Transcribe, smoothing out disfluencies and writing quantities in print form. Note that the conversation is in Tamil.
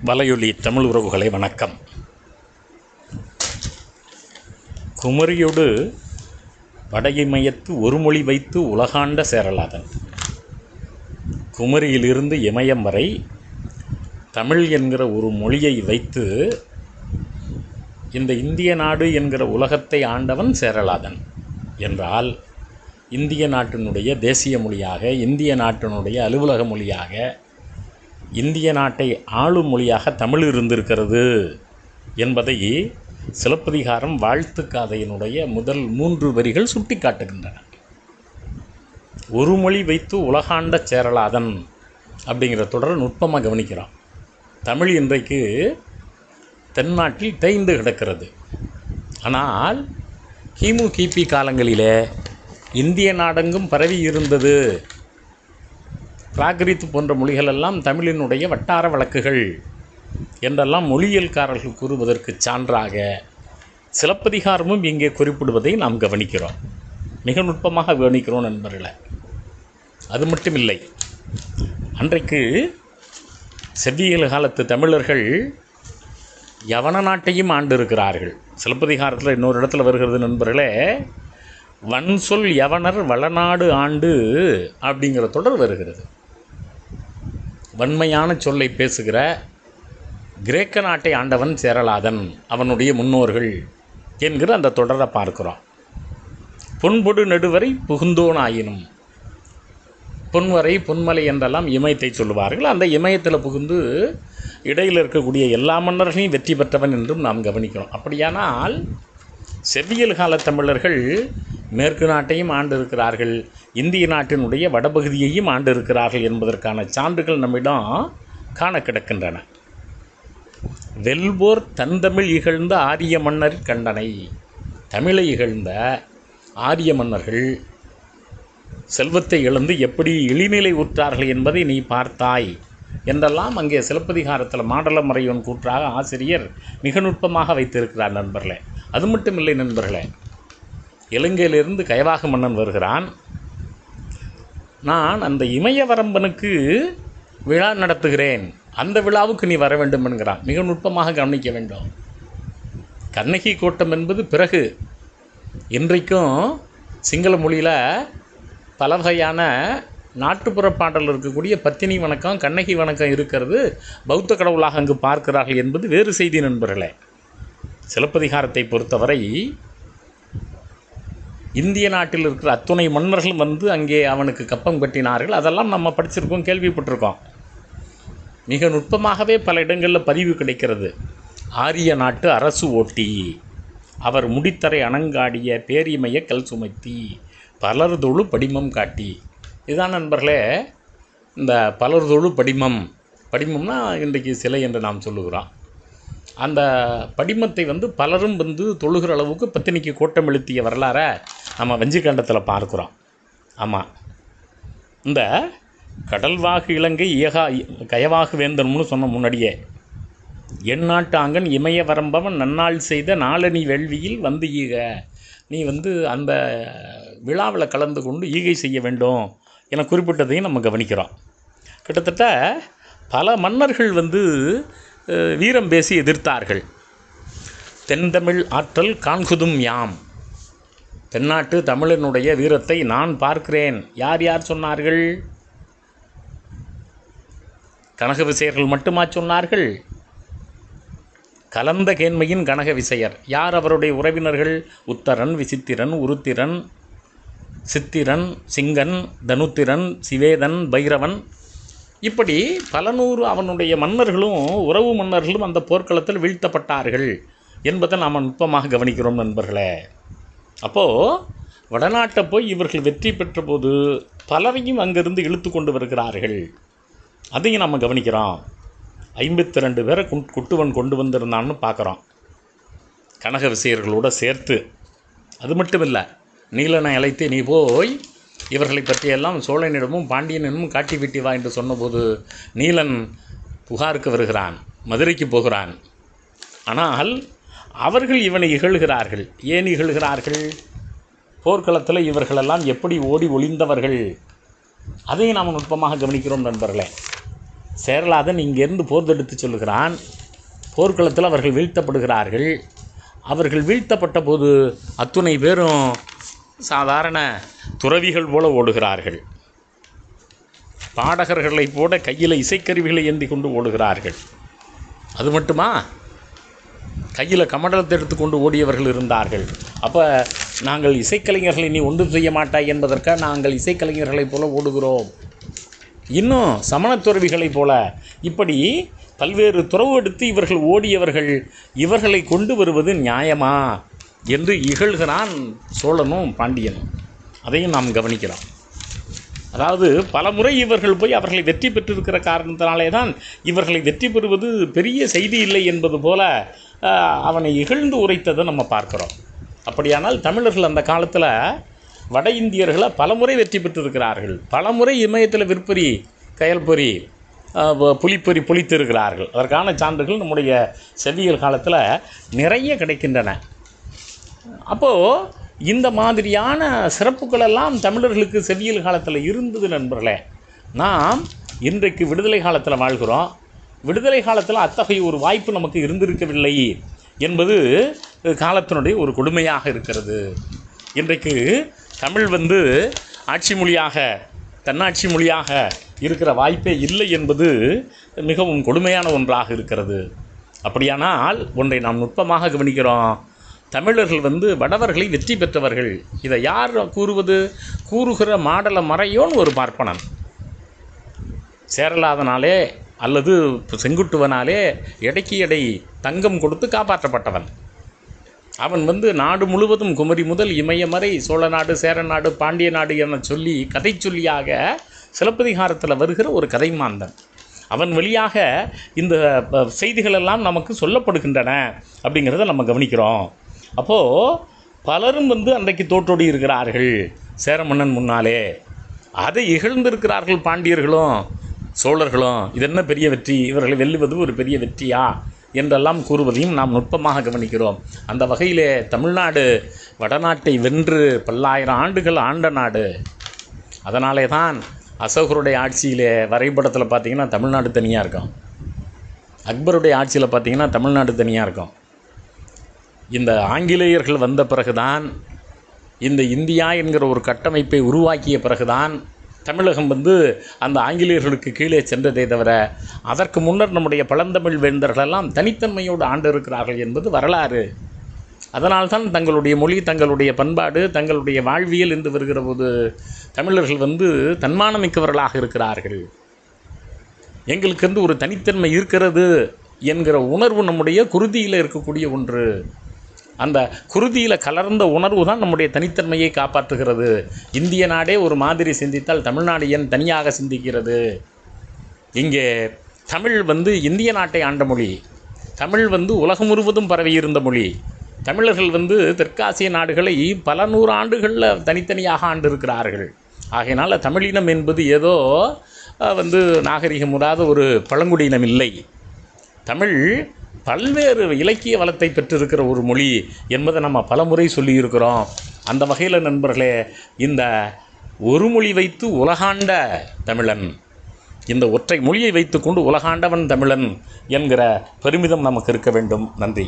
வலையொலி தமிழ் உறவுகளை வணக்கம். குமரியோடு வடஇமயத்து ஒரு மொழி வைத்து உலகாண்ட சேரலாதன். குமரியிலிருந்து இமயம் வரை தமிழ் என்கிற ஒரு மொழியை வைத்து இந்த இந்திய நாடு என்கிற உலகத்தை ஆண்டவன் சேரலாதன் என்றால், இந்திய நாட்டினுடைய தேசிய மொழியாக, இந்திய நாட்டினுடைய அலுவலக மொழியாக, இந்திய நாட்டை ஆளும் மொழியாக தமிழ் இருந்திருக்கிறது என்பதை சிலப்பதிகாரம் வாழ்த்துக்காதையினுடைய முதல் 3 வரிகள் சுட்டி காட்டுகின்றன. ஒரு மொழி வைத்து உலகாண்ட சேரலாதன் அப்படிங்கிற தொடரை நுட்பமாக கவனிக்கிறோம். தமிழ் இன்றைக்கு தென்னாட்டில் தேய்ந்து கிடக்கிறது. ஆனால் கிமு கிபி காலங்களிலே இந்திய நாடெங்கும் பரவி இருந்தது. பிராகிருத் போன்ற மொழிகளெல்லாம் தமிழினுடைய வட்டார வழக்குகள் என்றெல்லாம் மொழியியல்காரர்கள் கூறுவதற்கு சான்றாக சிலப்பதிகாரமும் இங்கே குறிப்பிடுவதை நாம் கவனிக்கிறோம். மிக நுட்பமாக கவனிக்கிறோம் நண்பர்களே. அது மட்டுமில்லை, அன்றைக்கு செவ்வியல் காலத்து தமிழர்கள் யவன நாட்டையும் ஆண்டு இருக்கிறார்கள். சிலப்பதிகாரத்தில் இன்னொரு இடத்துல வருகிறது நண்பர்களே, வன் சொல் யவனர் வளநாடு ஆண்டு அப்படிங்கிற தொடர் வருகிறது. வன்மையான சொல்லை பேசுகிற கிரேக்க நாட்டை ஆண்டவன் சேரலாதன், அவனுடைய முன்னோர்கள் என்கிற அந்த தொடரை பார்க்கிறோம். பொன்பொடு நெடுவரை புகுந்தோன் ஆயினும், பொன்வரை பொன்மலை என்றெல்லாம் இமயத்தை சொல்லுவார்கள். அந்த இமயத்தில் புகுந்து இடையில் இருக்கக்கூடிய எல்லா மன்னர்களையும் வெற்றி பெற்றவன் என்றும் நாம் கவனிக்கிறோம். அப்படியானால் செவ்வியல் கால தமிழர்கள் மேற்கு நாட்டையும் ஆண்டு இருக்கிறார்கள், இந்திய நாட்டினுடைய வடபகுதியையும் ஆண்டு இருக்கிறார்கள் என்பதற்கான சான்றுகள் நம்மிடம் காண கிடக்கின்றன. வெல்போர் தந்தமிழ் இகழ்ந்த ஆரிய மன்னர் கண்டனை. தமிழை இகழ்ந்த ஆரிய மன்னர்கள் செல்வத்தை இழந்து எப்படி இழிநிலை உற்றார்கள் என்பதை நீ பார்த்தாய் என்றெல்லாம் அங்கே சிலப்பதிகாரத்தில் மாடலமறையோன் கூற்றாக ஆசிரியர் மிக நுட்பமாக வைத்திருக்கிறார் நண்பர்களே. அது மட்டும் இல்லை நண்பர்களே, இலங்கையிலிருந்து கயவாக மன்னன் வருகிறான். நான் அந்த இமயவரம்பனுக்கு விழா நடத்துகிறேன், அந்த விழாவுக்கு நீ வர வேண்டும் என்கிறான். மிக நுட்பமாக கவனிக்க வேண்டும். கண்ணகி கோட்டம் என்பது பிறகு, இன்றைக்கும் சிங்கள மொழியில் பல வகையான நாட்டுப்புற பாடல் இருக்கக்கூடிய பத்தினி வணக்கம், கண்ணகி வணக்கம் இருக்கிறது. பௌத்த கடவுளாக அங்கு பார்க்கிறார்கள் என்பது வேறு செய்தி நண்பர்களே. சிலப்பதிகாரத்தை பொறுத்தவரை இந்திய நாட்டில் இருக்கிற அத்துணை மன்னர்கள் வந்து அங்கே அவனுக்கு கப்பம் கட்டினார்கள். அதெல்லாம் நம்ம படிச்சிருக்கோம், கேள்விப்பட்டிருக்கோம். மிக நுட்பமாகவே பல இடங்களில் பதிவு கிடைக்கிறது. ஆரிய நாட்டு அரசு ஓட்டி அவர் முடித்தரை அணங்காடிய பேரிமைய கல் சுமத்தி பலர்தொழு படிமம் காட்டி. இதுதான் நண்பர்களே இந்த பலர்தொழு படிமம். படிமம்னா இன்றைக்கு சிலை என்று நாம் சொல்லுகிறோம். அந்த படிமத்தை வந்து பலரும் வந்து தொழுகிற அளவுக்கு பத்தினிக்கு கோட்டம் எழுத்திய வரலாறை நம்ம வஞ்சிக்கண்டத்தில் பார்க்குறோம். ஆமாம், இந்த கடல்வாகு இலங்கை கயவாகு வேந்தனும்னு சொன்ன முன்னாடியே, எந்நாட்டு ஆங்கன் இமய வரம்பவன் நன்னாள் செய்த நாளணி வேள்வியில் வந்து ஈக, நீ வந்து அந்த விழாவில் கலந்து கொண்டு ஈகை செய்ய வேண்டும் என குறிப்பிட்டதையும் நம்ம கவனிக்கிறோம். கிட்டத்தட்ட பல மன்னர்கள் வந்து வீரம் பேசி எதிர்த்தார்கள். தென்தமிழ் ஆற்றல் காண்குதும் யாம், தென்னாட்டு தமிழனுடைய வீரத்தை நான் பார்க்கிறேன். யார் யார் சொன்னார்கள்? கனக விசையர்கள் மட்டுமா சொன்னார்கள்? கலந்த கேண்மையின் கனக விசையர் யார்? அவருடைய உறவினர்கள் உத்தரன், விசித்திரன், உருத்திரன், சித்திரன், சிங்கன், தனுத்திரன், சிவேதன், பைரவன், இப்படி பல நூறு அவனுடைய மன்னர்களும் உறவு மன்னர்களும் அந்த போர்க்களத்தில் வீழ்த்தப்பட்டார்கள் என்பதை நாம் நுட்பமாக கவனிக்கிறோம் நண்பர்களே. அப்போது வடநாட்டை போய் இவர்கள் வெற்றி பெற்ற போது பலரையும் அங்கிருந்து இழுத்து கொண்டு வருகிறார்கள். அதையும் நம்ம கவனிக்கிறோம். 52 பேரை குட்டுவன் கொண்டு வந்திருந்தான்னு பார்க்குறோம், கனக விசையர்களோடு சேர்த்து. அது மட்டும் இல்லை, நீலனை அழைத்து நீ போய் இவர்களை பற்றியெல்லாம் சோழனிடமும் பாண்டியனிடமும் காட்டி விட்டி வா என்று சொன்னபோது நீலன் புகாருக்கு வருகிறான், மதுரைக்கு போகிறான். ஆனால் அவர்கள் இவனை இகழ்கிறார்கள். ஏன் இகழ்கிறார்கள்? போர்க்களத்தில் இவர்களெல்லாம் எப்படி ஓடி ஒளிந்தவர்கள், அதையும் நாம் நுட்பமாக கவனிக்கிறோம் நண்பர்களே. சேரலாதன் இங்கேருந்து போர் தொடுத்து சொல்லுகிறான். போர்க்களத்தில் அவர்கள் வீழ்த்தப்படுகிறார்கள். அவர்கள் வீழ்த்தப்பட்ட போது அத்துணை பேரும் சாதாரண துறவிகள் போல ஓடுகிறார்கள். பாடகர்களைப் போல கையில் இசைக்கருவிகளை ஏந்தி கொண்டு ஓடுகிறார்கள். அது மட்டுமா, கையில் கமண்டலத்தை எடுத்துக்கொண்டு ஓடியவர்கள் இருந்தார்கள். அப்போ நாங்கள் இசைக்கலைஞர்களை நீ ஒன்றும் செய்ய மாட்டாய் என்பதற்காக நாங்கள் இசைக்கலைஞர்களைப் போல ஓடுகிறோம். இன்னும் சமணத்துறவிகளைப் போல இப்படி பல்வேறு துறவு எடுத்து இவர்கள் ஓடியவர்கள், இவர்களை கொண்டு வருவது நியாயமா என்று இகழ்கிறான் சோழனும் பாண்டியனும். அதையும் நாம் கவனிக்கிறோம். அதாவது பல முறை இவர்கள் போய் அவர்களை வெற்றி பெற்றிருக்கிற காரணத்தினாலே தான் இவர்களை வெற்றி பெறுவது பெரிய செய்தி இல்லை என்பது போல அவனை இகழ்ந்து உரைத்ததை நம்ம பார்க்குறோம். அப்படியானால் தமிழர்கள் அந்த காலத்தில் வட இந்தியர்களை பலமுறை வெற்றி பெற்றிருக்கிறார்கள். பலமுறை இமயத்தில் விற்பொறி, கயல்பொறி, புலிப்பொறி பொழித்திருக்கிறார்கள். அதற்கான சான்றுகள் நம்முடைய செவ்வியல் காலத்தில் நிறைய கிடைக்கின்றன. அப்போது இந்த மாதிரியான சிறப்புகளெல்லாம் தமிழர்களுக்கு செவ்வியல் காலத்தில் இருந்தது நண்பர்களே. நாம் இன்றைக்கு விடுதலை காலத்தில் வாழ்கிறோம். விடுதலை காலத்தில் அத்தகைய ஒரு வாய்ப்பு நமக்கு இருந்திருக்கவில்லை என்பது காலத்தினுடைய ஒரு கொடுமையாக இருக்கிறது. இன்றைக்கு தமிழ் ஆட்சி மொழியாக, தன்னாட்சி மொழியாக இருக்கிற வாய்ப்பே இல்லை என்பது மிகவும் கொடுமையான ஒன்றாக இருக்கிறது. அப்படியானால் ஒன்றை நாம் நுட்பமாக கவனிக்கிறோம். தமிழர்கள் வடவர்களை வெற்றி பெற்றவர்கள். இதை யார் கூறுவது? கூறுகிற மாடல மறையோன் ஒரு பார்ப்பனன். சேரலாதனாலே அல்லது செங்குட்டுவனாலே எடைக்கு எடை தங்கம் கொடுத்து காப்பாற்றப்பட்டவன். அவன் நாடு முழுவதும் குமரி முதல் இமயமறை சோழ நாடு, சேர நாடு, பாண்டிய நாடு என சொல்லி கதை சொல்லியாக சிலப்பதிகாரத்தில் வருகிற ஒரு கதை மாந்தன். அவன் வழியாக இந்த செய்திகளெல்லாம் நமக்கு சொல்லப்படுகின்றன அப்படிங்கிறத நம்ம கவனிக்கிறோம். அப்போது பலரும் அன்றைக்கு தோற்றோடி இருக்கிறார்கள் சேர மன்னன் முன்னாலே. அதை இகழ்ந்திருக்கிறார்கள் பாண்டியர்களும் சோழர்களும். இது என்ன பெரிய வெற்றி, இவர்களை வெல்லுவது ஒரு பெரிய வெற்றியா என்றெல்லாம் கூறுவதையும் நாம் நுட்பமாக கவனிக்கிறோம். அந்த வகையிலே தமிழ்நாடு வடநாட்டை வென்று பல்லாயிரம் ஆண்டுகள் ஆண்ட நாடு. அதனாலே தான் அசோகருடைய ஆட்சியிலே வரைபடத்தில் பார்த்திங்கன்னா தமிழ்நாடு தனியாக இருக்கும். அக்பருடைய ஆட்சியில் பார்த்திங்கன்னா தமிழ்நாடு தனியாக இருக்கும். இந்த ஆங்கிலேயர்கள் வந்த பிறகுதான், இந்த இந்தியா என்கிற ஒரு கட்டமைப்பை உருவாக்கிய பிறகுதான் தமிழகம் அந்த ஆங்கிலேயர்களுக்கு கீழே சென்றதே தவிர அதற்கு முன்னர் நம்முடைய பழந்தமிழ் வேந்தர்களெல்லாம் தனித்தன்மையோடு ஆண்டு இருக்கிறார்கள் என்பது வரலாறு. அதனால்தான் தங்களுடைய மொழி, தங்களுடைய பண்பாடு, தங்களுடைய வாழ்வியல் என்று வருகிற போது தமிழர்கள் தன்மானமிக்கவர்களாக இருக்கிறார்கள். எங்களுக்கு ஒரு தனித்தன்மை இருக்கிறது என்கிற உணர்வு நம்முடைய குருதியில் இருக்கக்கூடிய ஒன்று. அந்த குருதியில் கலர்ந்த உணர்வு தான் நம்முடைய தனித்தன்மையை காப்பாற்றுகிறது. இந்திய நாடே ஒரு மாதிரி சிந்தித்தால் தமிழ்நாடு ஏன் தனியாக சிந்திக்கிறது? இங்கே தமிழ் இந்திய நாட்டை ஆண்ட மொழி. தமிழ் உலகம் முழுவதும் பரவி இருந்த மொழி. தமிழர்கள் தெற்காசிய நாடுகளை பல நூறு ஆண்டுகளில் தனித்தனியாக ஆண்டு இருக்கிறார்கள். ஆகையினால் தமிழினம் என்பது ஏதோ நாகரிகம் உறாத ஒரு பழங்குடியினம் இல்லை. தமிழ் பல்வேறு இலக்கிய வளத்தை பெற்றிருக்கிற ஒரு மொழி என்பதை நம்ம பலமுறை சொல்லியிருக்கிறோம். அந்த வகையில் நண்பர்களே, இந்த ஒரு மொழி வைத்து உலகாண்ட தமிழன், இந்த ஒற்றை மொழியை வைத்துக்கொண்டு உலகாண்டவன் தமிழன் என்கிற பெருமிதம் நமக்கு இருக்க வேண்டும். நன்றி.